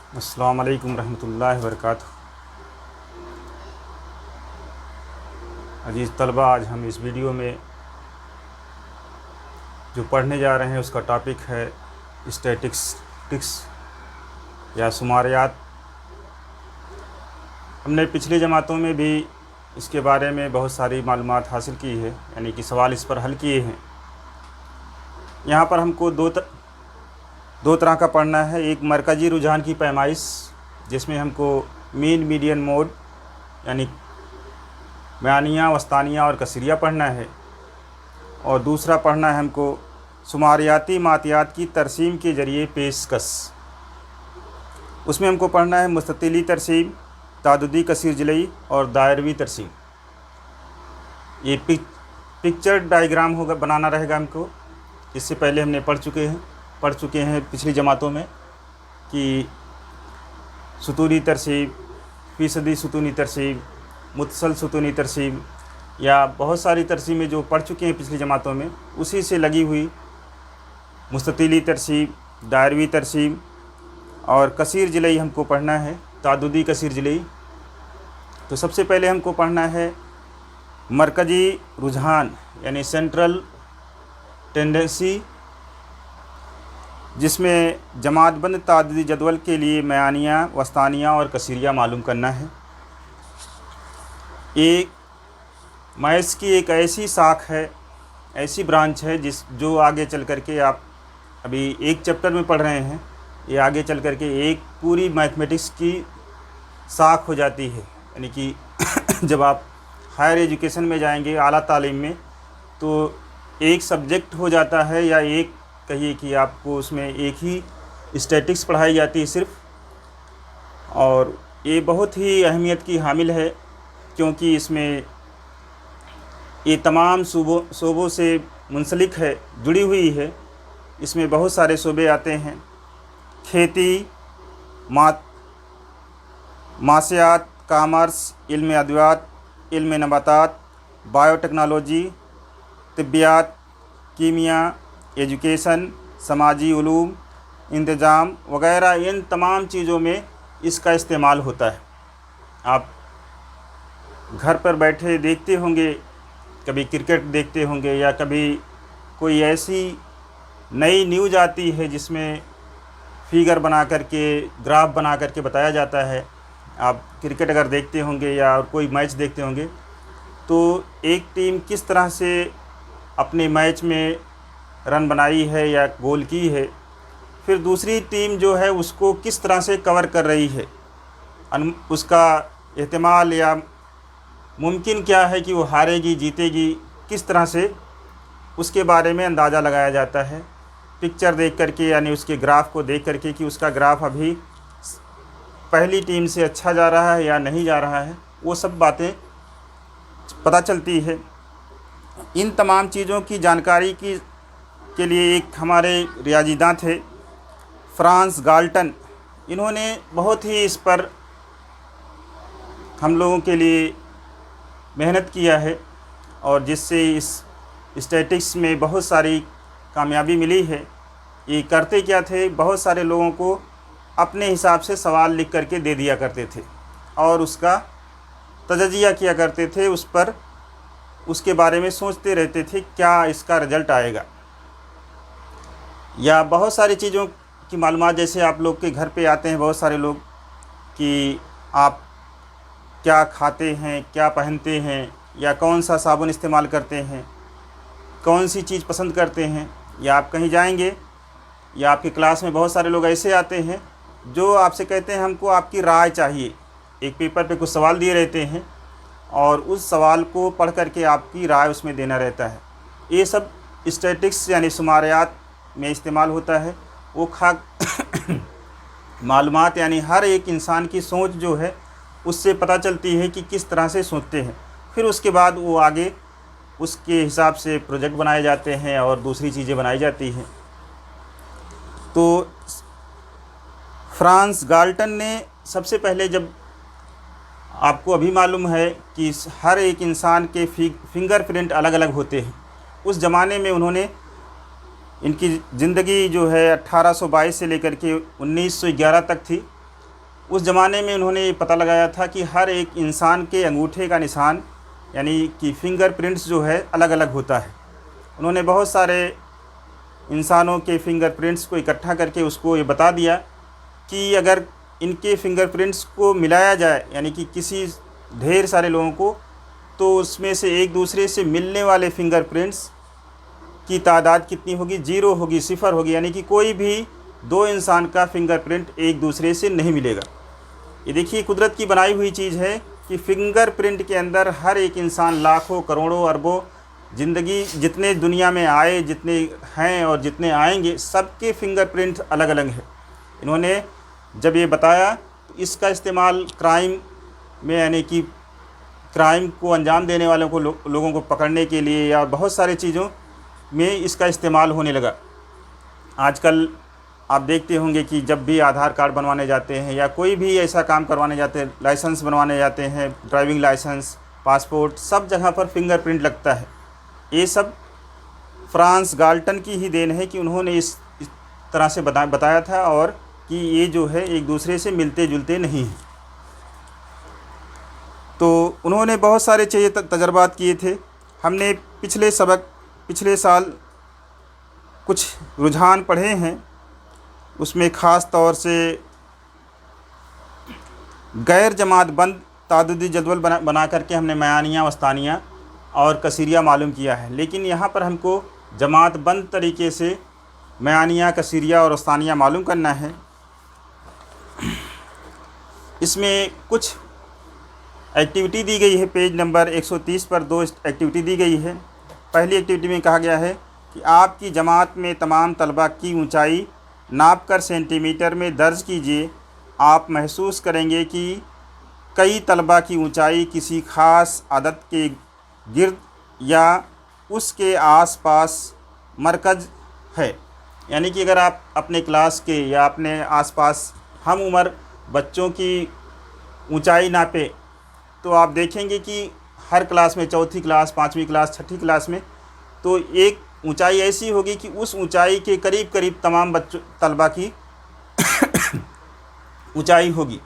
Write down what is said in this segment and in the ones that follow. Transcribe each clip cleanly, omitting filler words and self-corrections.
अस्सलाम वालेकुम रहमतुल्लाहि व बरकातुहू। अजीज़ तलबा, आज हम इस वीडियो में जो पढ़ने जा रहे हैं उसका टॉपिक है स्टैटिस्टिक्स या शुमारियात। हमने पिछली जमातों में भी इसके बारे में बहुत सारी मालूमात हासिल की है, यानी कि सवाल इस पर हल किए हैं। यहाँ पर हमको दो तरह का पढ़ना है। एक मरकज़ी रुझान की पैमाइश, जिसमें हमको मीन, मीडियन, मोड यानी बयानिया, वस्तानिया और कसीरिया पढ़ना है। और दूसरा पढ़ना है हमको शुमारियाती मातियात की तरसीम के ज़रिए पेशकश। उसमें हमको पढ़ना है मुस्ततिली तरसीम, तादुदी कसीर जलई और दायरवी तरसीम। ये पिक्चर डायग्राम होगा, बनाना रहेगा हमको। इससे पहले हमने पढ़ चुके हैं पिछली जमातों में कि सुतूनी तरसीब, फ़ीसदी सुतूनी तरसीब, मुतसल सुतूनी तरसीब, या बहुत सारी तरसीमें जो पढ़ चुके हैं पिछली जमातों में, उसी से लगी हुई मुस्ततिली तरसीब, दायरवी तरसीब और कसीर जलई हमको पढ़ना है, तादुदी कसीर जलई। तो सबसे पहले हमको पढ़ना है मरकज़ी रुझान यानी सेंट्रल टेंडेंसी, जिसमें जमातबंद तादुदी जदवल के लिए मयानिया, वस्तानिया और कसीरिया मालूम करना है। एक मैथ्स की एक ऐसी शाख है, ऐसी ब्रांच है जो आगे चल कर के, आप अभी एक चैप्टर में पढ़ रहे हैं, ये आगे चल कर के एक पूरी मैथमेटिक्स की शाख हो जाती है। यानी कि जब आप हायर एजुकेशन में जाएंगे, आला तालीम में, तो एक सब्जेक्ट हो जाता है, या एक कहिए कि आपको उसमें एक ही स्टैटिक्स पढ़ाई जाती है सिर्फ। और ये बहुत ही अहमियत की हामिल है, क्योंकि इसमें ये तमाम शोबों से मुंसलिक है, जुड़ी हुई है। इसमें बहुत सारे शोबे आते हैं: खेती, मासियात, कामर्स, इल्म अदवियात, इल्म नबातात, बायोटेक्नोलॉजी, तिब्बियात, कीमिया, एजुकेशन, समाजी उलूम, इंतज़ाम वगैरह। इन तमाम चीज़ों में इसका इस्तेमाल होता है। आप घर पर बैठे देखते होंगे, कभी क्रिकेट देखते होंगे, या कभी कोई ऐसी नई न्यूज़ आती है जिसमें फिगर बना करके, ग्राफ बना करके बताया जाता है। आप क्रिकेट अगर देखते होंगे या कोई मैच देखते होंगे, तो एक टीम किस तरह से अपने मैच में रन बनाई है या गोल की है, फिर दूसरी टीम जो है उसको किस तरह से कवर कर रही है, उसका एहतिमाल या मुमकिन क्या है कि वो हारेगी, जीतेगी, किस तरह से, उसके बारे में अंदाज़ा लगाया जाता है पिक्चर देख करके, यानी उसके ग्राफ को देख करके कि उसका ग्राफ अभी पहली टीम से अच्छा जा रहा है या नहीं जा रहा है। वो सब बातें पता चलती है। इन तमाम चीज़ों की जानकारी के लिए एक हमारे रियाजीदां थे, फ्रांस गाल्टन। इन्होंने बहुत ही इस पर हम लोगों के लिए मेहनत किया है, और जिससे इस स्टैटिक्स में बहुत सारी कामयाबी मिली है। ये करते क्या थे, बहुत सारे लोगों को अपने हिसाब से सवाल लिख करके दे दिया करते थे और उसका तजज़िया किया करते थे, उस पर उसके बारे में सोचते रहते थे क्या इसका रिज़ल्ट आएगा। या बहुत सारी चीज़ों की मालूमात, जैसे आप लोग के घर पे आते हैं बहुत सारे लोग कि आप क्या खाते हैं, क्या पहनते हैं, या कौन सा साबुन इस्तेमाल करते हैं, कौन सी चीज़ पसंद करते हैं। या आप कहीं जाएंगे, या आपकी क्लास में बहुत सारे लोग ऐसे आते हैं जो आपसे कहते हैं हमको आपकी राय चाहिए। एक पेपर पे कुछ सवाल दिए रहते हैं और उस सवाल को पढ़ करके आपकी राय उसमें देना रहता है। ये सब स्टैटिक्स यानी शुमारियात में इस्तेमाल होता है। वो मालूमात यानी हर एक इंसान की सोच जो है उससे पता चलती है कि किस तरह से सोचते हैं। फिर उसके बाद वो आगे उसके हिसाब से प्रोजेक्ट बनाए जाते हैं और दूसरी चीज़ें बनाई जाती हैं। तो फ्रांस गाल्टन ने सबसे पहले, जब आपको अभी मालूम है कि हर एक इंसान के फिंगरप्रिंट अलग अलग होते हैं, उस ज़माने में उन्होंने इनकी ज़िंदगी जो है 1822 से लेकर के 1911 तक थी। उस ज़माने में उन्होंने ये पता लगाया था कि हर एक इंसान के अंगूठे का निशान यानी कि फिंगरप्रिंट्स जो है अलग अलग होता है। उन्होंने बहुत सारे इंसानों के फिंगरप्रिंट्स को इकट्ठा करके उसको ये बता दिया कि अगर इनके फिंगरप्रिंट्स को मिलाया जाए यानी कि किसी ढेर सारे लोगों को, तो उसमें से एक दूसरे से मिलने वाले फिंगरप्रिंट्स की तादाद कितनी होगी? 0 होगी, 0 होगी। यानी कि कोई भी 2 इंसान का फिंगरप्रिंट एक दूसरे से नहीं मिलेगा। ये देखिए कुदरत की बनाई हुई चीज़ है कि फिंगरप्रिंट के अंदर हर एक इंसान लाखों करोड़ों अरबों ज़िंदगी जितने दुनिया में आए, जितने हैं और जितने आएंगे, सबके फिंगरप्रिंट अलग अलग हैं। इन्होंने जब ये बताया तो इसका इस्तेमाल क्राइम में यानी कि क्राइम को अंजाम देने वालों को लोगों को पकड़ने के लिए या बहुत सारी चीज़ों में इसका इस्तेमाल होने लगा। आजकल आप देखते होंगे कि जब भी आधार कार्ड बनवाने जाते हैं या कोई भी ऐसा काम करवाने जाते हैं, लाइसेंस बनवाने जाते हैं, ड्राइविंग लाइसेंस, पासपोर्ट, सब जगह पर फिंगरप्रिंट लगता है। ये सब फ्रांस गाल्टन की ही देन है कि उन्होंने इस तरह से बताया था और कि ये जो है एक दूसरे से मिलते जुलते नहीं हैं। तो उन्होंने बहुत सारे तजर्बात किए थे। हमने पिछले साल कुछ रुझान पढ़े हैं, उसमें ख़ास तौर से गैर जमात बंद तादुदी जदवल बना करके हमने मयानिया, वस्तानिया और कसीरिया मालूम किया है। लेकिन यहाँ पर हमको जमात बंद तरीके से मयानिया, कसीरिया और वस्तानिया मालूम करना है। इसमें कुछ एक्टिविटी दी गई है। पेज नंबर 130 पर 2 एक्टिविटी दी गई है। पहली एक्टिविटी में कहा गया है कि आपकी जमात में तमाम तलबा की ऊंचाई नापकर सेंटीमीटर में दर्ज कीजिए। आप महसूस करेंगे कि कई तलबा की ऊंचाई किसी ख़ास अदद के गिर्द या उसके आसपास मरकज़ है। यानी कि अगर आप अपने क्लास के या अपने आसपास हम उम्र बच्चों की ऊंचाई नापे तो आप देखेंगे कि हर क्लास में, चौथी क्लास, 5वीं क्लास, 6ठी क्लास में, तो एक ऊंचाई ऐसी होगी कि उस ऊंचाई के करीब करीब तमाम तलबा की ऊंचाई होगी।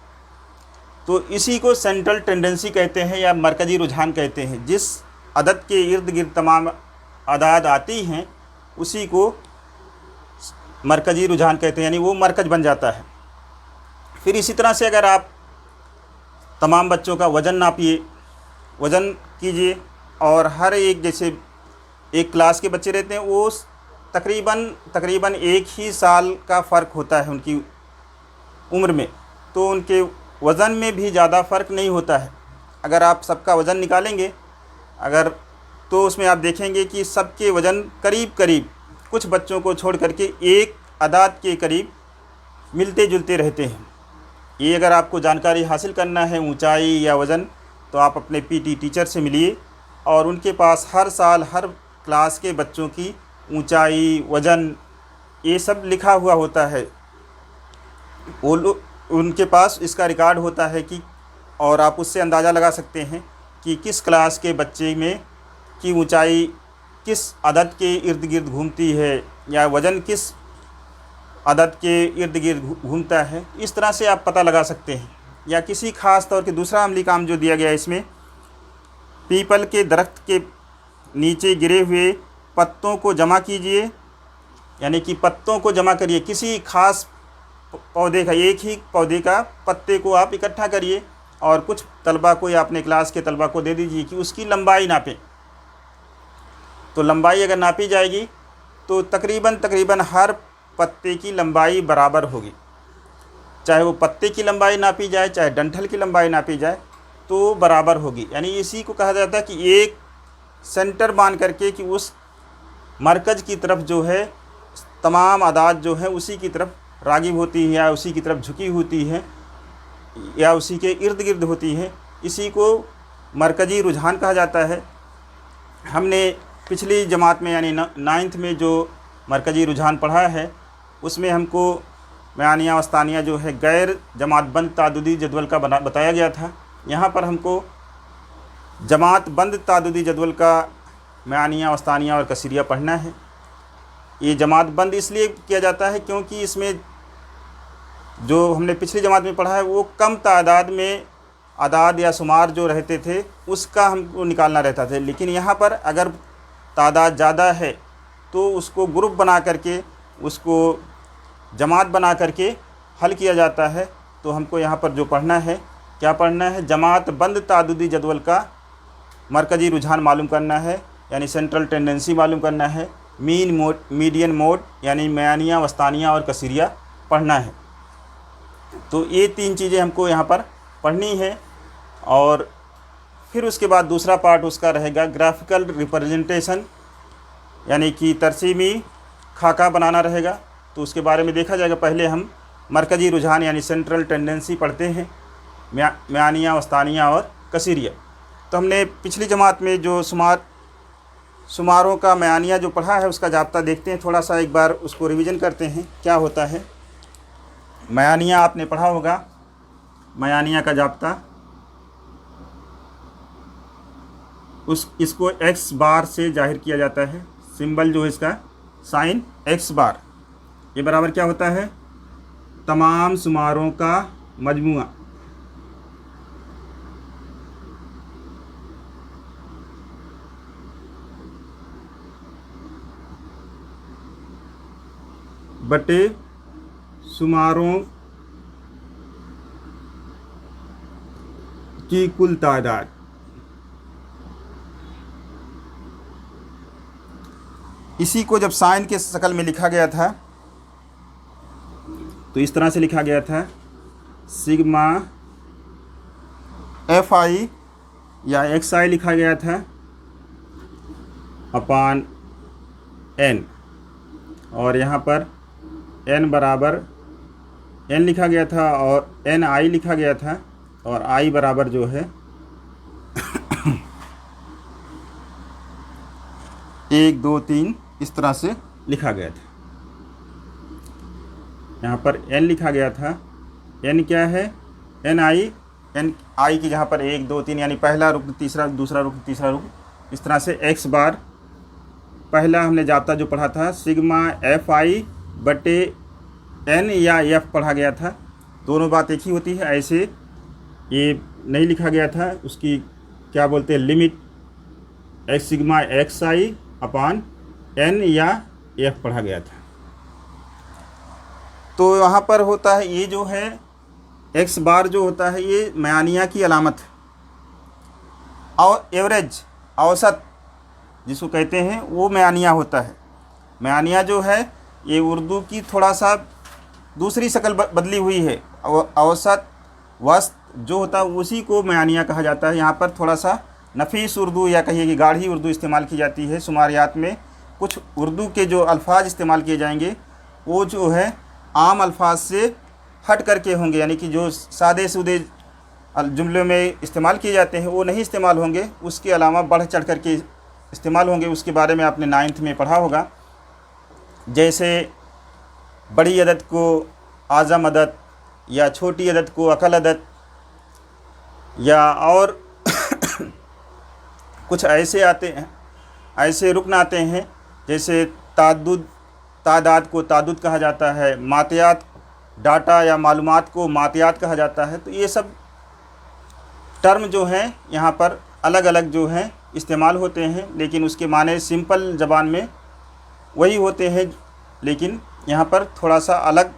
तो इसी को सेंट्रल टेंडेंसी कहते हैं या मरकज़ी रुझान कहते हैं। जिस अदद के इर्द गिर्द तमाम अदाद आती हैं उसी को मरकज़ी रुझान कहते हैं, यानी वो मरकज़ बन जाता है। फिर इसी तरह से अगर आप तमाम बच्चों का वज़न नापिए, वज़न कीजिए और हर एक, जैसे एक क्लास के बच्चे रहते हैं वो तकरीबन एक ही साल का फ़र्क होता है उनकी उम्र में, तो उनके वज़न में भी ज़्यादा फ़र्क नहीं होता है। अगर आप सबका वज़न निकालेंगे तो उसमें आप देखेंगे कि सबके वज़न करीब करीब, कुछ बच्चों को छोड़ करके एक अदाद के करीब मिलते जुलते रहते हैं। ये अगर आपको जानकारी हासिल करना है ऊंचाई या वज़न, तो आप अपने पीटी टीचर से मिलिए और उनके पास हर साल हर क्लास के बच्चों की ऊंचाई, वज़न, ये सब लिखा हुआ होता है। उनके पास इसका रिकॉर्ड होता है कि, और आप उससे अंदाज़ा लगा सकते हैं कि किस क्लास के बच्चे में की ऊंचाई किस अदद के इर्द गिर्द घूमती है या वज़न किस अदद के इर्द गिर्द घूमता है। इस तरह से आप पता लगा सकते हैं। या किसी ख़ास तौर के दूसरा अमली काम जो दिया गया है इसमें, पीपल के दरख्त के नीचे गिरे हुए पत्तों को जमा कीजिए, यानी कि पत्तों को जमा करिए। किसी ख़ास पौधे का, एक ही पौधे का पत्ते को आप इकट्ठा करिए और कुछ तलबा को या अपने क्लास के तलबा को दे दीजिए कि उसकी लंबाई नापें। तो लंबाई अगर नापी जाएगी तो तकरीबन हर पत्ते की लंबाई बराबर होगी। चाहे वो पत्ते की लंबाई नापी जाए, चाहे डंठल की लंबाई नापी जाए, तो बराबर होगी। यानी इसी को कहा जाता है कि एक सेंटर मान करके कि उस मरकज़ की तरफ जो है तमाम अदाद जो है उसी की तरफ रागिब होती है या उसी की तरफ झुकी होती है या उसी के इर्द गिर्द होती है। इसी को मरकज़ी रुझान कहा जाता है। हमने पिछली जमात में यानी 9th में जो मरकज़ी रुझान पढ़ा है उसमें हमको मयानिया, वस्तानिया जो है गैर जमात बंद तादुदी जदवल का बताया गया था। यहाँ पर हमको जमात बंद तादुदी जदवल का मयानिया, वस्तानिया और कसीरिया पढ़ना है। ये जमात बंद इसलिए किया जाता है क्योंकि इसमें जो हमने पिछली जमात में पढ़ा है वो कम तादाद में अदाद या शुमार जो रहते थे उसका हमको निकालना रहता था, लेकिन यहाँ पर अगर तादाद ज़्यादा है तो उसको ग्रुप बना करके, उसको जमात बना करके हल किया जाता है। तो हमको यहाँ पर जो पढ़ना है, क्या पढ़ना है, जमात बंद तादुदी जदवल का मरकज़ी रुझान मालूम करना है, यानी सेंट्रल टेंडेंसी मालूम करना है। मीन मोड, मीडियन मोड यानी मयानिया, वस्तानिया और कसीरिया पढ़ना है। तो ये 3 चीज़ें हमको यहाँ पर पढ़नी है। और फिर उसके बाद दूसरा पार्ट उसका रहेगा ग्राफिकल रिप्रेजेंटेशन, यानी कि तरसीमी खाका बनाना रहेगा। तो उसके बारे में देखा जाएगा। पहले हम मरकज़ी रुझान यानी सेंट्रल टेंडेंसी पढ़ते हैं, मयानिया, वस्तानिया और कसीरिया। तो हमने पिछली जमात में जो शुमारों का मयानिया जो पढ़ा है उसका जाब्ता देखते हैं, थोड़ा सा एक बार उसको रिवीजन करते हैं क्या होता है। मयानिया आपने पढ़ा होगा, मयानिया का जाब्ता, इसको एक्स बार से जाहिर किया जाता है। सिंबल जो है इसका साइन एक्स बार, ये बराबर क्या होता है, तमाम शुमारों का मजमुआ। बटे शुमारों की कुल तादाद। इसी को जब साइन के शक्ल में लिखा गया था तो इस तरह से लिखा गया था, सिग्मा एफ आई या एक्स आई लिखा गया था अपान एन, और यहाँ पर एन बराबर एन लिखा गया था और एन आई लिखा गया था, और आई बराबर जो है 1 2 3 इस तरह से लिखा गया था। यहाँ पर एन लिखा गया था, एन क्या है, एन आई की जहाँ पर 1 2 3 यानी पहला रुकन, तीसरा, दूसरा रुकन, तीसरा रुकन, इस तरह से एक्स बार। पहला हमने जाब्ता जो पढ़ा था सिग्मा एफ आई बटे एन या एफ पढ़ा गया था, दोनों बात एक ही होती है। ऐसे ये नहीं लिखा गया था, उसकी क्या बोलते हैं, लिमिट एक्स सिग्मा एक्स आई अपान एन या एफ पढ़ा गया था। तो यहाँ पर होता है ये जो है एक्स बार जो होता है ये मयानिया की अलामत है, और एवरेज औसत जिसको कहते हैं वो मयानिया होता है। मयानिया जो है ये उर्दू की थोड़ा सा दूसरी शक्ल बदली हुई है। औसत, वस्त जो होता है उसी को मयानिया कहा जाता है। यहाँ पर थोड़ा सा नफीस उर्दू या कहिए कि गाढ़ी उर्दू इस्तेमाल की जाती है। शुमारियात में कुछ उर्दू के जो अल्फाज इस्तेमाल किए जाएंगे वो जो है आम अल्फाज से हट करके होंगे, यानी कि जो सादे सूदे जुमलों में इस्तेमाल किए जाते हैं वो नहीं इस्तेमाल होंगे, उसके अलावा बढ़ चढ़ करके इस्तेमाल होंगे। उसके बारे में आपने 9th में पढ़ा होगा। जैसे बड़ी अदद को आज़म अदद, या छोटी अदद को अकल अदद, या और कुछ ऐसे आते हैं, ऐसे रुकन आते हैं जैसे तादाद को तादुद कहा जाता है, मातियात, डाटा या मालूमात को मातियात कहा जाता है। तो ये सब टर्म जो हैं यहाँ पर अलग अलग जो हैं इस्तेमाल होते हैं, लेकिन उसके माने सिंपल ज़बान में वही होते हैं, लेकिन यहाँ पर थोड़ा सा अलग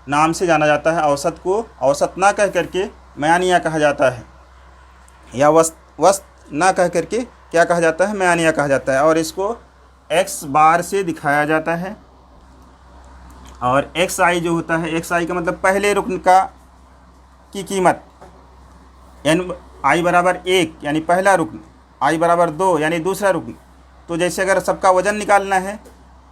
नाम से जाना जाता है। औसत को औसत ना कह करके मयानिया कहा जाता है, या वस्त ना कह करके क्या कहा जाता है, मयानिया कहा जाता है। और इसको एक्स बार से दिखाया जाता है। और एक्स आई जो होता है, एक्स आई का मतलब पहले रुकन की कीमत, एन आई बराबर 1 यानी पहला रुकन, आई बराबर 2 यानी दूसरा रुकन। तो जैसे अगर सबका वज़न निकालना है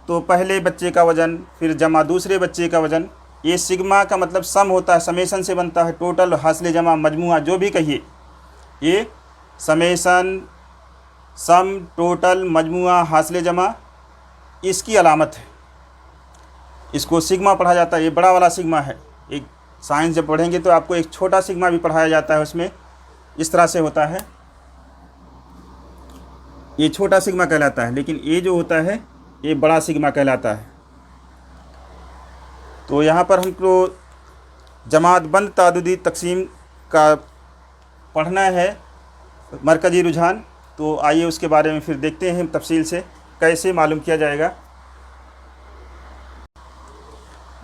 तो पहले बच्चे का वज़न फिर जमा दूसरे बच्चे का वज़न। ये सिग्मा का मतलब सम होता है, समेसन से बनता है, टोटल हासिल जमा मजमुआ जो भी कहिए, ये समेसन, सम, टोटल, मजमुआ, हासिल जमा इसकी अलामत है। इसको सिग्मा पढ़ा जाता है। ये बड़ा वाला सिग्मा है। एक साइंस जब पढ़ेंगे तो आपको एक छोटा सिग्मा भी पढ़ाया जाता है, उसमें इस तरह से होता है, ये छोटा सिग्मा कहलाता है, लेकिन ये जो होता है ये बड़ा सिग्मा कहलाता है। तो यहाँ पर हमको जमात बंद तादुदी तकसीम का पढ़ना है, मरकज़ी रुझान। तो आइए उसके बारे में फिर देखते हैं तफसील से कैसे मालूम किया जाएगा।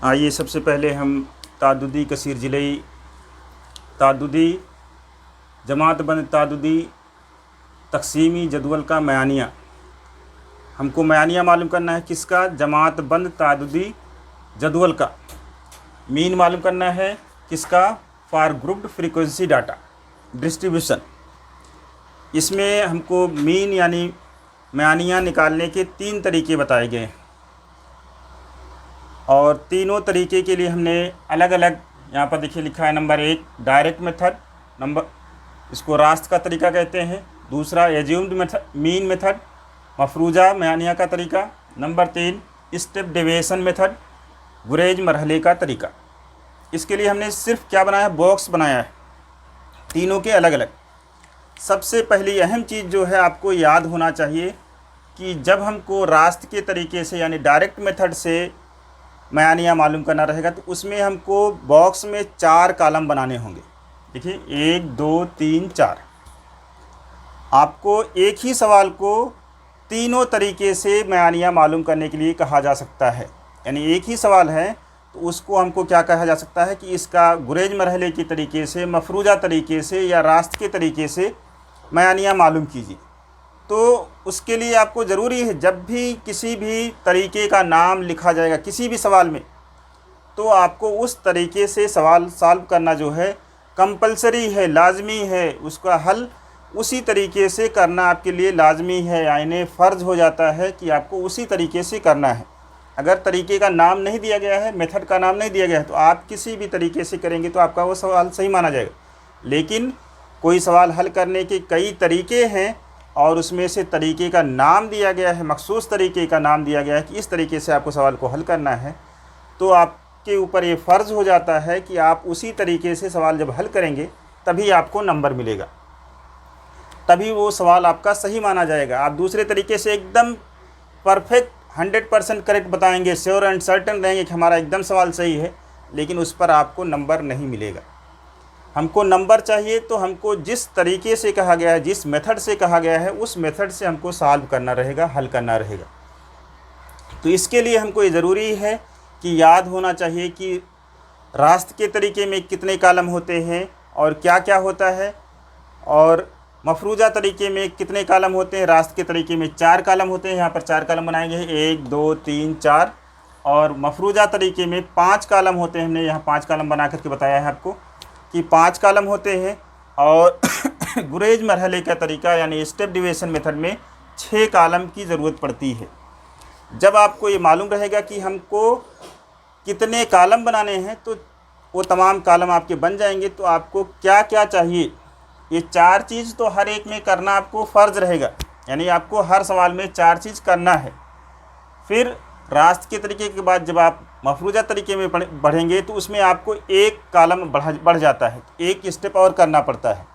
आइए सबसे पहले हम तादुदी कसीर जिलई तादुदी जमात बंद तादुदी तकसीमी जदवल का मयानिया, हमको मयानिया मालूम करना है किसका, जमात बंद तादुदी जदवल का। मीन मालूम करना है किसका, for grouped frequency data distribution. इसमें हमको मीन यानी मयानिया निकालने के 3 तरीके बताए गए हैं और तीनों तरीके के लिए हमने अलग अलग, यहाँ पर देखिए लिखा है नंबर 1 डायरेक्ट मेथड, नंबर इसको रास्त का तरीका कहते हैं। दूसरा एज्यूम्ड मेथड मीन मेथड, मफरूजा मयानिया का तरीका। नंबर 3 स्टेप डेविएशन मेथड, गुरेज मरहले का तरीका। इसके लिए हमने सिर्फ क्या बनाया, बॉक्स बनाया है तीनों के अलग अलग। सबसे पहली अहम चीज़ जो है आपको याद होना चाहिए कि जब हमको रास्त के तरीके से यानी डायरेक्ट मेथड से मयानिया मालूम करना रहेगा तो उसमें हमको बॉक्स में 4 कॉलम बनाने होंगे। देखिए 1 2 3 4। आपको एक ही सवाल को तीनों तरीके से मयानिया मालूम करने के लिए कहा जा सकता है। यानी एक ही सवाल है तो उसको हमको क्या कहा जा सकता है कि इसका गुरेज मरहले के तरीके से, मफरूजा तरीके से या रास्त के तरीके से मयानिया मालूम कीजिए। तो उसके लिए आपको ज़रूरी है जब भी किसी भी तरीके का नाम लिखा जाएगा किसी भी सवाल में, तो आपको उस तरीके से सवाल सॉल्व करना जो है कंपलसरी है, लाजमी है। उसका हल उसी तरीके से करना आपके लिए लाजमी है, यानी फ़र्ज़ हो जाता है कि आपको उसी तरीके से करना है। अगर तरीके का नाम नहीं दिया गया है, मेथड का नाम नहीं दिया गया है, तो आप किसी भी तरीके से करेंगे तो आपका वो सवाल सही माना जाएगा। लेकिन कोई सवाल हल करने के कई तरीके हैं और उसमें से तरीके का नाम दिया गया है, मखसूस तरीके का नाम दिया गया है कि इस तरीके से आपको सवाल को हल करना है, तो आपके ऊपर ये फ़र्ज़ हो जाता है कि आप उसी तरीके से सवाल जब हल करेंगे तभी आपको नंबर मिलेगा, तभी वो सवाल आपका सही माना जाएगा। आप दूसरे तरीके से एकदम परफेक्ट 100% करेक्ट बताएंगे, श्योर एंड सर्टन रहेंगे कि हमारा एकदम सवाल सही है, लेकिन उस पर आपको नंबर नहीं मिलेगा। हमको नंबर चाहिए तो हमको जिस तरीके से कहा गया है, जिस मेथड से कहा गया है, उस मेथड से हमको सॉल्व करना रहेगा, हल करना रहेगा। तो इसके लिए हमको ये ज़रूरी है कि याद होना चाहिए कि रास्त के तरीके में कितने कॉलम होते हैं और क्या क्या होता है, और मफरूजा तरीके में कितने कॉलम होते हैं। रास्त के तरीके में 4 कॉलम होते हैं, यहाँ पर 4 कॉलम बनाएंगे 1 2 3 4, और मफरूजा तरीके में 5 कॉलम होते हैं। हमने यहाँ 5 कॉलम बना करके बताया है आपको कि 5 कॉलम होते हैं। और गुरेज मरहले का तरीका यानी स्टेप डिविएशन मेथड में 6 कॉलम की ज़रूरत पड़ती है। जब आपको ये मालूम रहेगा कि हमको कितने कॉलम बनाने हैं तो वो तमाम कॉलम आपके बन जाएंगे। तो आपको क्या क्या चाहिए, ये 4 चीज़ तो हर एक में करना आपको फ़र्ज़ रहेगा, यानी आपको हर सवाल में 4 चीज़ करना है। फिर रास्त के तरीके के बाद जब आप मफरूजा तरीके में बढ़ेंगे तो उसमें आपको 1 कॉलम बढ़ जाता है, 1 स्टेप और करना पड़ता है।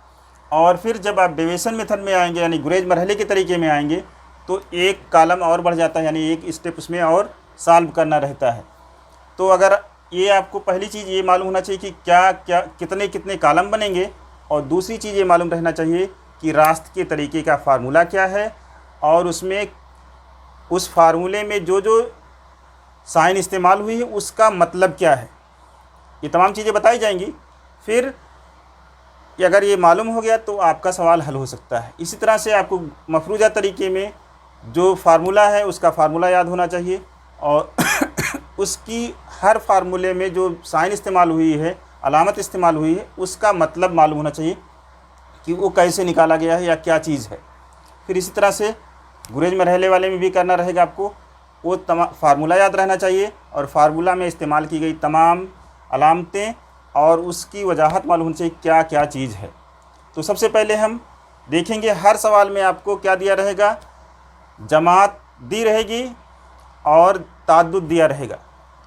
और फिर जब आप डेविएशन मेथड में आएंगे यानी गुरेज मरहले के तरीके में आएंगे तो 1 कॉलम और बढ़ जाता है, यानी 1 स्टेप उसमें और सॉल्व करना रहता है। तो अगर ये आपको पहली चीज़ ये मालूम होना चाहिए कि क्या क्या कितने कितने कॉलम बनेंगे, और दूसरी चीज़ ये मालूम रहना चाहिए कि रास्त के तरीके का फार्मूला क्या है और उसमें उस फार्मूले में जो जो साइन इस्तेमाल हुई है उसका मतलब क्या है। ये तमाम चीज़ें बताई जाएंगी। फिर अगर ये मालूम हो गया तो आपका सवाल हल हो सकता है। इसी तरह से आपको मफरूजा तरीके में जो फार्मूला है उसका फार्मूला याद होना चाहिए, और उसकी हर फार्मूले में जो साइन इस्तेमाल हुई है, अलामत इस्तेमाल हुई है, उसका मतलब मालूम होना चाहिए कि वो कैसे निकाला गया है या क्या चीज़ है। फिर इसी तरह से गुरेज मरहले वाले में भी करना रहेगा, आपको वो फार्मूला याद रहना चाहिए और फार्मूला में इस्तेमाल की गई तमाम अलामतें और उसकी वजाहत मालूम होनी चाहिए क्या क्या चीज़ है। तो सबसे पहले हम देखेंगे हर सवाल में आपको क्या दिया रहेगा, जमात दी रहेगी और ताद्दुद दिया रहेगा।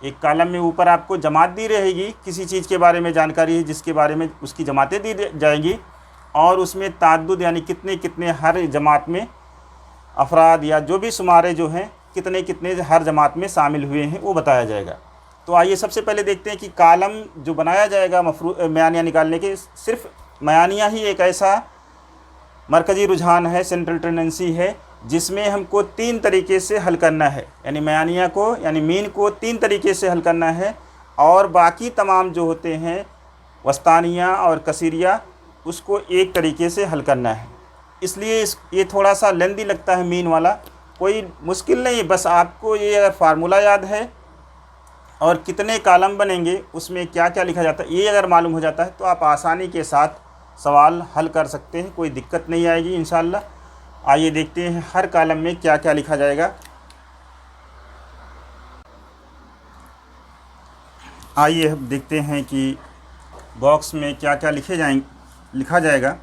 एक कॉलम में ऊपर आपको जमात दी रहेगी, किसी चीज़ के बारे में जानकारी है जिसके बारे में उसकी जमातें दी जाएंगी, और उसमें ताद्दुद यानी कितने कितने हर जमात में अफराद या जो भी शुमारे जो हैं कितने कितने हर जमात में शामिल हुए हैं वो बताया जाएगा। तो आइए सबसे पहले देखते हैं कि कॉलम जो बनाया जाएगा मयानियाँ निकालने के, सिर्फ मयानियाँ ही एक ऐसा मरकज़ी रुझान है, सेंट्रल टेंडेंसी है, जिसमें हमको 3 तरीके से हल करना है। यानी मयानिया को, यानी मीन को 3 तरीके से हल करना है, और बाकी तमाम जो होते हैं वस्तानिया और कसीरिया, उसको एक तरीके से हल करना है। इसलिए ये थोड़ा सा लेंदी लगता है मीन वाला, कोई मुश्किल नहीं, बस आपको ये अगर फार्मूला याद है और कितने कॉलम बनेंगे, उसमें क्या क्या लिखा जाता है, ये अगर मालूम हो जाता है तो आप आसानी के साथ सवाल हल कर सकते हैं, कोई दिक्कत नहीं आएगी इंशाअल्लाह। आइए देखते हैं हर कॉलम में क्या क्या लिखा जाएगा। आइए हम देखते हैं कि बॉक्स में क्या क्या लिखा जाएगा।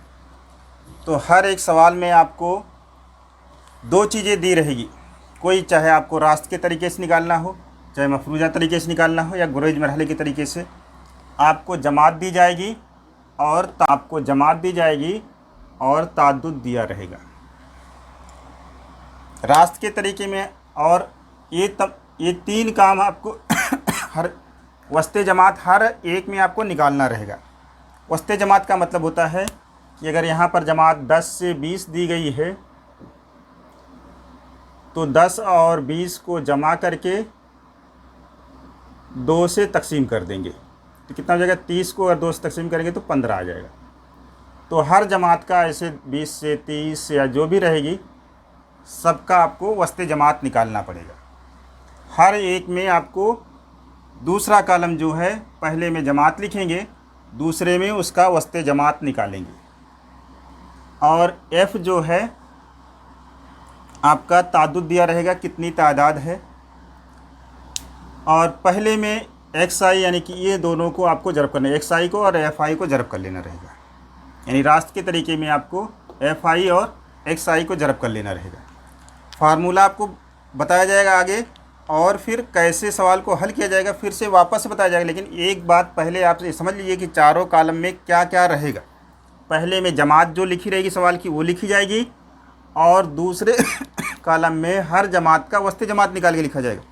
तो हर एक सवाल में आपको 2 चीज़ें दी रहेगी, कोई चाहे आपको रास्त के तरीके से निकालना हो, चाहे मफरूजा तरीके से निकालना हो, या गुरेज मरहले के तरीके से। आपको जमात दी जाएगी और ताद्दुद दिया रहेगा रास्त के तरीके में। और ये 3 काम आपको हर वस्ते जमात हर एक में आपको निकालना रहेगा। वस्ते जमात का मतलब होता है कि अगर यहाँ पर जमात 10 से 20 दी गई है, तो 10 और 20 को जमा करके 2 से तकसीम कर देंगे, तो कितना हो जाएगा, 30 को अगर 2 से तकसीम करेंगे तो 15 आ जाएगा। तो हर जमात का ऐसे 20 से 30 या जो भी रहेगी, सबका आपको वस्ते जमात निकालना पड़ेगा। हर एक में आपको दूसरा कॉलम जो है, पहले में जमात लिखेंगे, दूसरे में उसका वस्ते जमात निकालेंगे। और F जो है आपका ताद्दुद दिया रहेगा, कितनी तादाद है, और पहले में XI यानी कि ये दोनों को आपको जरब करना है, XI को और FI को जरब कर लेना रहेगा। यानी रास्त के तरीके में आपको FI और XI को जरब कर लेना रहेगा। फार्मूला आपको बताया जाएगा आगे, और फिर कैसे सवाल को हल किया जाएगा फिर से वापस से बताया जाएगा। लेकिन एक बात पहले आप समझ लीजिए कि चारों कॉलम में क्या क्या रहेगा। पहले में जमात जो लिखी रहेगी सवाल की, वो लिखी जाएगी, और दूसरे कॉलम में हर जमात का वस्ते जमात निकाल के लिखा जाएगा।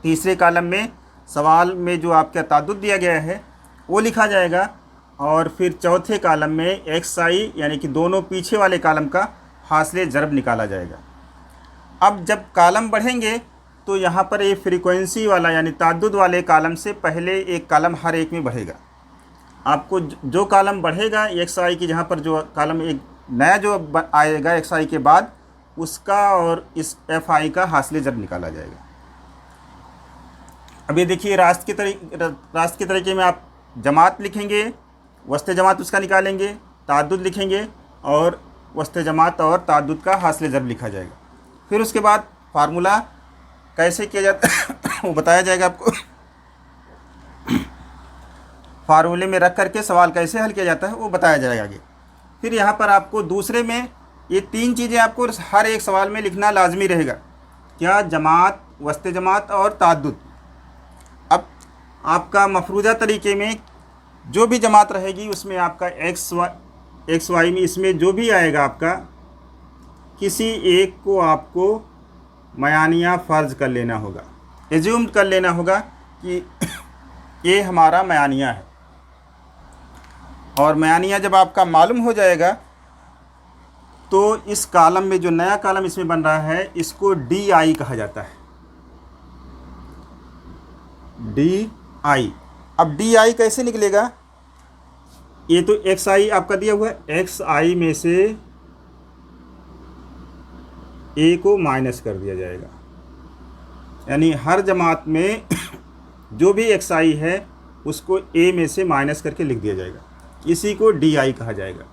तीसरे कॉलम में सवाल में जो आपका ताद्दुद दिया गया है वो लिखा जाएगा, और फिर चौथे कॉलम में XI यानी कि दोनों पीछे वाले कॉलम का हासिल ज़रब निकाला जाएगा। अब जब कॉलम बढ़ेंगे तो यहाँ पर ये फ्रीक्वेंसी वाला यानी ताद्दुद वाले कॉलम से पहले एक कॉलम हर एक में बढ़ेगा। आपको जो कॉलम बढ़ेगा XI की, जहाँ पर जो कॉलम एक नया जो आएगा XI के बाद, उसका और इस FI का हासिल ज़रब निकाला जाएगा। अब ये देखिए रास्त के तरीके में आप जमात लिखेंगे, वस्ते जमात उसका निकालेंगे, ताद्दुद लिखेंगे, और वस्ते जमात और ताद्दुद का हासिल ज़रब लिखा जाएगा। फिर उसके बाद फार्मूला कैसे किया जाता है वो बताया जाएगा आपको। फार्मूले में रख करके सवाल कैसे हल किया जाता है वो बताया जाएगा आगे। फिर यहाँ पर आपको दूसरे में ये 3 चीज़ें आपको हर एक सवाल में लिखना लाजमी रहेगा। क्या? जमात, वस्ते जमात और ताद्दुद। अब आपका मफरूजा तरीके में जो भी जमात रहेगी उसमें आपका एक्स वाई में इसमें जो भी आएगा आपका, किसी एक को आपको मयानिया फ़र्ज़ कर लेना होगा, एज्यूम कर लेना होगा कि ये हमारा मयानिया है। और मयानिया जब आपका मालूम हो जाएगा तो इस कॉलम में जो नया कॉलम इसमें बन रहा है इसको DI कहा जाता है। DI। अब DI कैसे निकलेगा? ये तो XI आपका दिया हुआ है, XI में से A को माइनस कर दिया जाएगा, यानी हर जमात में जो भी XI है उसको A में से माइनस करके लिख दिया जाएगा, इसी को DI कहा जाएगा।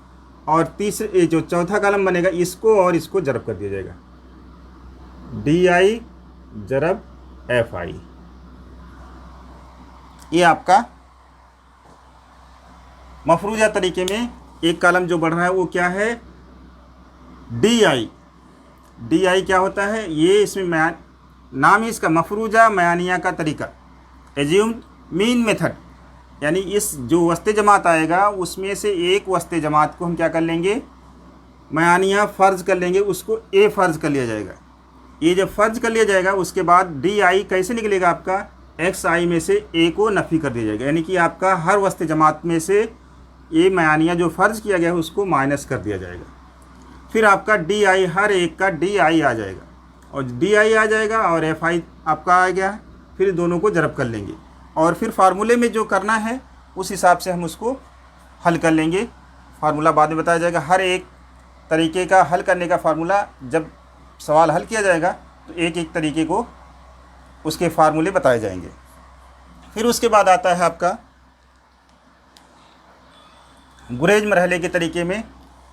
और तीसरे जो चौथा कॉलम बनेगा इसको और इसको जरब कर दिया जाएगा, DI जरब FI। ये आपका मफरूजा तरीके में एक कॉलम जो बढ़ रहा है वो क्या है? DI। DI क्या होता है? ये इसमें नाम ही इसका मफरूजा मयानिया का तरीका, एज्यूम मीन मेथड। यानी इस जो वस्ते जमात आएगा उसमें से एक वस्ते जमात को हम क्या कर लेंगे? मयानिया फ़र्ज़ कर लेंगे, उसको A फ़र्ज़ कर लिया जाएगा। ये जब फ़र्ज़ कर लिया जाएगा उसके बाद DI कैसे निकलेगा आपका? xi में से a को नफ़ी कर दिया जाएगा, यानी कि आपका हर वस्त जमात में से ये मयानिया जो फ़र्ज़ किया गया है उसको माइनस कर दिया जाएगा। फिर आपका डी आई, हर एक का डी आई आ जाएगा और डी आई आ जाएगा और एफ आई आपका आ गया। फिर दोनों को ज़रब कर लेंगे और फिर फार्मूले में जो करना है उस हिसाब से हम उसको हल कर लेंगे। फार्मूला बाद में बताया जाएगा। हर एक तरीके का हल करने का फार्मूला जब सवाल हल किया जाएगा तो एक एक तरीके को उसके फार्मूले बताए जाएंगे। फिर उसके बाद आता है आपका गुरेज मरहले के तरीके में।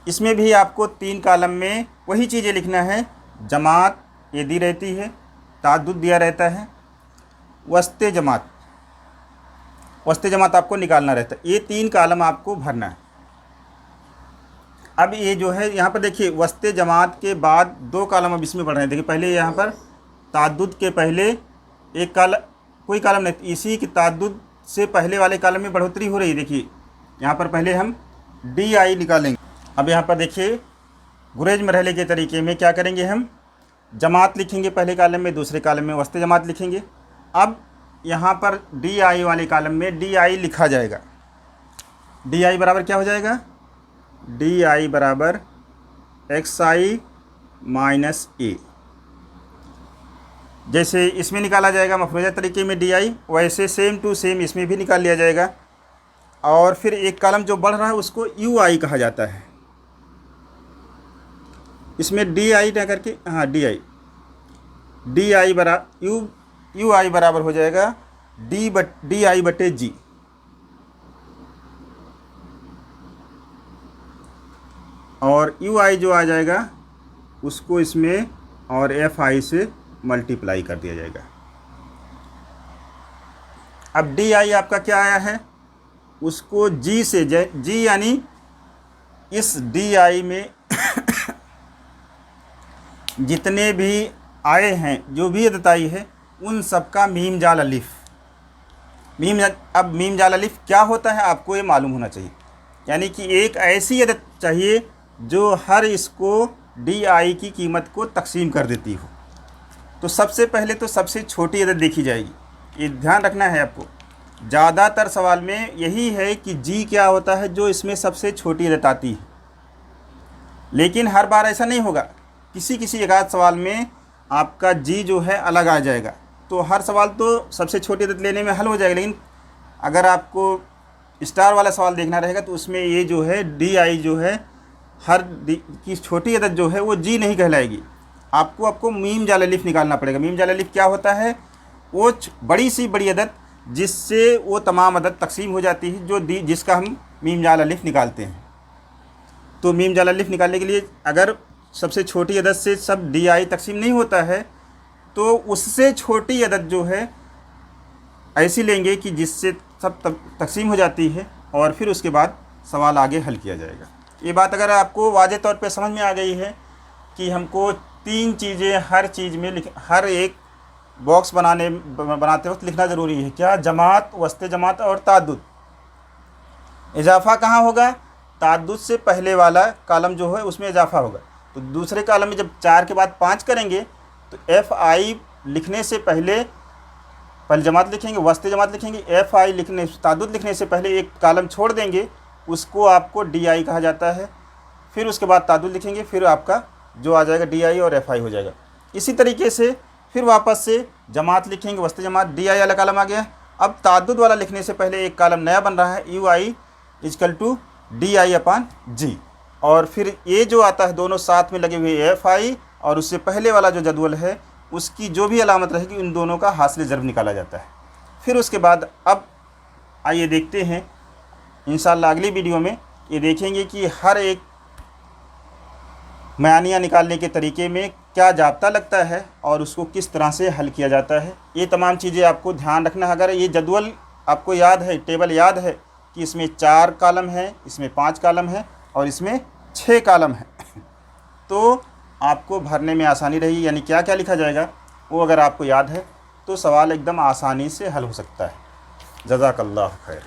इसमें भी आपको 3 कॉलम में वही चीज़ें लिखना है। जमात ये दी रहती है, ताद्दुद दिया रहता है, वस्ते जमात आपको निकालना रहता है। ये 3 कॉलम आपको भरना है। अब ये जो है यहाँ पर देखिए वस्ते जमात के बाद 2 कॉलम अब इसमें बढ़ रहे हैं। देखिए पहले यहाँ पर ताद्दुद के पहले एक कॉलम, कोई कॉलम नहीं, इसी की ताद्दुद से पहले वाले कॉलम में बढ़ोतरी हो रही है। देखिए यहाँ पर पहले हम डी आई निकालेंगे। अब यहाँ पर देखिए गुरेज मरहले के तरीके में क्या करेंगे, हम जमात लिखेंगे पहले कॉलम में, दूसरे कॉलम में वस्ते जमात लिखेंगे। अब यहाँ पर डी आई वाले कॉलम में डी आई लिखा जाएगा। डी आई बराबर क्या हो जाएगा, डी आई बराबर एक्स आई माइनस ए। जैसे इसमें निकाला जाएगा मफरूज़ा तरीके में डी आई, वैसे सेम टू सेम इसमें भी निकाल लिया जाएगा। और फिर एक कॉलम जो बढ़ रहा है उसको यू आई कहा जाता है। इसमें डी आई ना करके, हाँ डी आई बराबर यू आई बराबर हो जाएगा डी आई बटे जी। और यू आई जो आ जाएगा उसको इसमें और एफ आई से मल्टीप्लाई कर दिया जाएगा। अब डी आई आपका क्या आया है, उसको जी से, जी यानी इस डी आई में जितने भी आए हैं, जो भी अदद आई है, उन सब का मीम जाल अलिफ। अब मीम जाल अलिफ क्या होता है आपको ये मालूम होना चाहिए। यानी कि एक ऐसी अदद चाहिए जो हर इसको डी आई की कीमत को तकसीम कर देती हो। तो सबसे पहले तो सबसे छोटी अदद देखी जाएगी, ये ध्यान रखना है आपको। ज़्यादातर सवाल में यही है कि जी क्या होता है, जो इसमें सबसे छोटी अदद आती है। लेकिन हर बार ऐसा नहीं होगा, किसी एक आध सवाल में आपका जी जो है अलग आ जाएगा। तो हर सवाल तो सबसे छोटी अदद लेने में हल हो जाएगा, लेकिन अगर आपको स्टार वाला सवाल देखना रहेगा तो उसमें ये जो है डी आई जो है हर की छोटी अदद जो है वो जी नहीं कहलाएगी। आपको मीम जाल अलिफ निकालना पड़ेगा। मीम जाल अलिफ क्या होता है, वो बड़ी अदद जिससे वो तमाम अदद तकसीम हो जाती है, जिसका हम मीम जाल अलिफ निकालते हैं। तो मीम जाल अलिफ निकालने के लिए अगर सबसे छोटी अदद से सब डी आई तकसीम नहीं होता है तो उससे छोटी अदद जो है ऐसी लेंगे कि जिससे सब तकसीम हो जाती है और फिर उसके बाद सवाल आगे हल किया जाएगा। ये बात अगर आपको वाज़े तौर पे समझ में आ गई है कि हमको 3 चीज़ें हर चीज़ में हर एक बॉक्स बनाते वक्त लिखना ज़रूरी है। क्या, जमात, वस्ते जमात और ताद्दुद। इजाफ़ा कहाँ होगा, ताद्दुद से पहले वाला कॉलम जो है उसमें इजाफ़ा होगा। तो दूसरे कॉलम में जब 4 के बाद 5 करेंगे तो एफ आई लिखने से पहले जमात लिखेंगे, वस्ते जमात लिखेंगे। एफ आई ताद्दुद लिखने से पहले एक कॉलम छोड़ देंगे, उसको आपको डी आई कहा जाता है। फिर उसके बाद ताद्दुद लिखेंगे, फिर आपका जो आ जाएगा डी आई और एफ आई हो जाएगा। इसी तरीके से फिर वापस से जमात लिखेंगे, वस्ते जमात, डी आई वाला कॉलम आ गया। अब ताद्दुद वाला लिखने से पहले एक कॉलम नया बन रहा है, U I is equal to D I upon G. और फिर ये जो आता है दोनों साथ में लगे हुए एफ आई और उससे पहले वाला जो जदवल है उसकी जो भी अलामत रहेगी उन दोनों का हासिल ज़रब निकाला जाता है। फिर उसके बाद अब आइए देखते हैं इंशाअल्लाह अगली वीडियो में ये देखेंगे कि हर एक मयानिया निकालने के तरीके में क्या जाब्ता लगता है और उसको किस तरह से हल किया जाता है। ये तमाम चीज़ें आपको ध्यान रखना है। अगर ये जदवल आपको याद है, टेबल याद है कि इसमें 4 कॉलम है, इसमें 5 कॉलम है और इसमें 6 कॉलम है, तो आपको भरने में आसानी रही। यानी क्या क्या लिखा जाएगा वो अगर आपको याद है तो सवाल एकदम आसानी से हल हो सकता है। जज़ाकल्लाह खैर।